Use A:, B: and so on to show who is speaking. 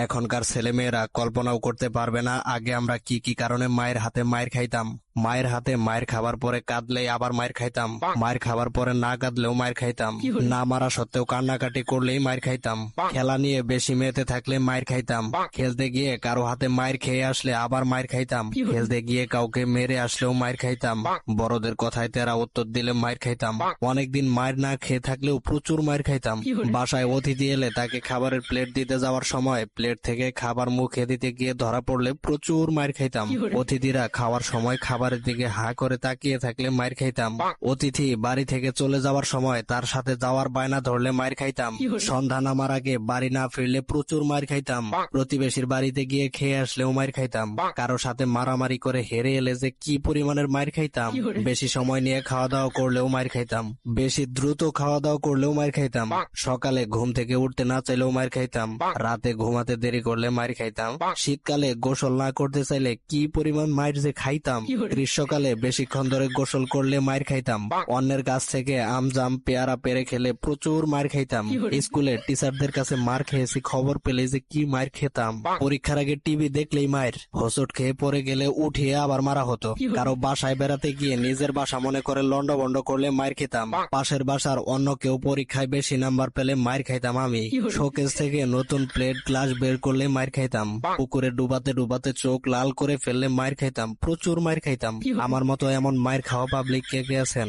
A: এখনকার ছেলেমেয়েরা কল্পনাও করতে পারবে না আগে আমরা কি কি কারণে মায়ের হাতে মাইর খাইতাম। মায়ের হাতে মায়ের খাবার পরে কাঁদলেই আবার মায়ের খাইতাম, মায়ের খাবার পরে না কাঁদলেও মায়ের খাইতাম, না মারা সত্ত্বেও কান্নাকাটি করলেই মায়ের খাইতাম, খেলা নিয়ে বেশি মেতে থাকলে মায়ের খাইতাম, খেলতে গিয়ে কারো হাতে মায়ের খেয়ে আসলে আবার মায়ের খাইতাম, খেলতে গিয়ে কাউকে মেরে আসলেও মায়ের খাইতাম, বড়দের কথায় তেরা উত্তর দিলে মায়ের খাইতাম, অনেকদিন মায়ের না খেয়ে থাকলেও প্রচুর মায়ের খাইতাম। বাসায় অতিথি এলে তাকে খাবারের প্লেট দিতে যাওয়ার সময় প্লেট থেকে খাবার মুখে দিতে গিয়ে ধরা পড়লে প্রচুর মায়ের খাইতাম। অতিথিরা খাওয়ার সময় খাবারের দিকে হা করে তাকিয়ে থাকলে মায়ের খাইতাম। অতিথি বাড়ি থেকে চলে যাওয়ার সময় তার সাথে যাওয়ার বায়না ধরলে মায়ের খাইতাম। সন্ধ্যা নামার আগে বাড়ি না ফিরলে প্রচুর মায়ের খাইতাম। প্রতিবেশীর বাড়িতে গিয়ে খেয়ে আসলেও মায়ের খাইতাম। কারো সাথে মারামারি করে হেরে এলে যে কি পরিমাণের মায়ের খাইতাম। বেশি সময় নিয়ে খাওয়া দাওয়া করলেও মায়ের খাইতাম। বেশি দ্রুত খাওয়া দাওয়া করলেও মায়ের খাইতাম। সকালে ঘুম থেকে উঠতে না চাইলেও মায়ের খাইতাম। রাতে ঘুমাতে দেরি করলে মায়ের খাইতাম। শীতকালে গোসল না করতে চাইলে কি পরিমাণ মায়ের যে খাইতাম। গ্রীষ্মকালে বেশিক্ষণ ধরে গোসল করলে মায়ের খাইতাম। অন্যের কাছ থেকে আম জাম পেয়ারা পেরে খেলে প্রচুর মায়ের খাইতাম। স্কুলে টিচারদের কাছে মার খেয়েছি খবর পেলে যে কি মায়ের খেতাম। পরীক্ষার আগে টিভি দেখলেই মায়ের, হোঁচট খেয়ে পড়ে গেলে উঠিয়ে আবার মারা হতো। কারো বাসায় বেড়াতে গিয়ে নিজের বাসা মনে করে লন্ডভন্ড করলে মায়ের খেতাম। পাশের বাসার অন্য কেউ পরীক্ষায় বেশি নাম্বার পেলে মায়ের খাইতাম আমি। শোকেস থেকে নতুন প্লেট গ্লাস বের করলে মায়ের খাইতাম। পুকুরে ডুবাতে ডুবাতে চোখ লাল করে ফেললে মায়ের খাইতাম। প্রচুর মায়ের খাইতাম। আমার মতো এমন মায়ের খাওয়া পাবলিক কে কে আছেন?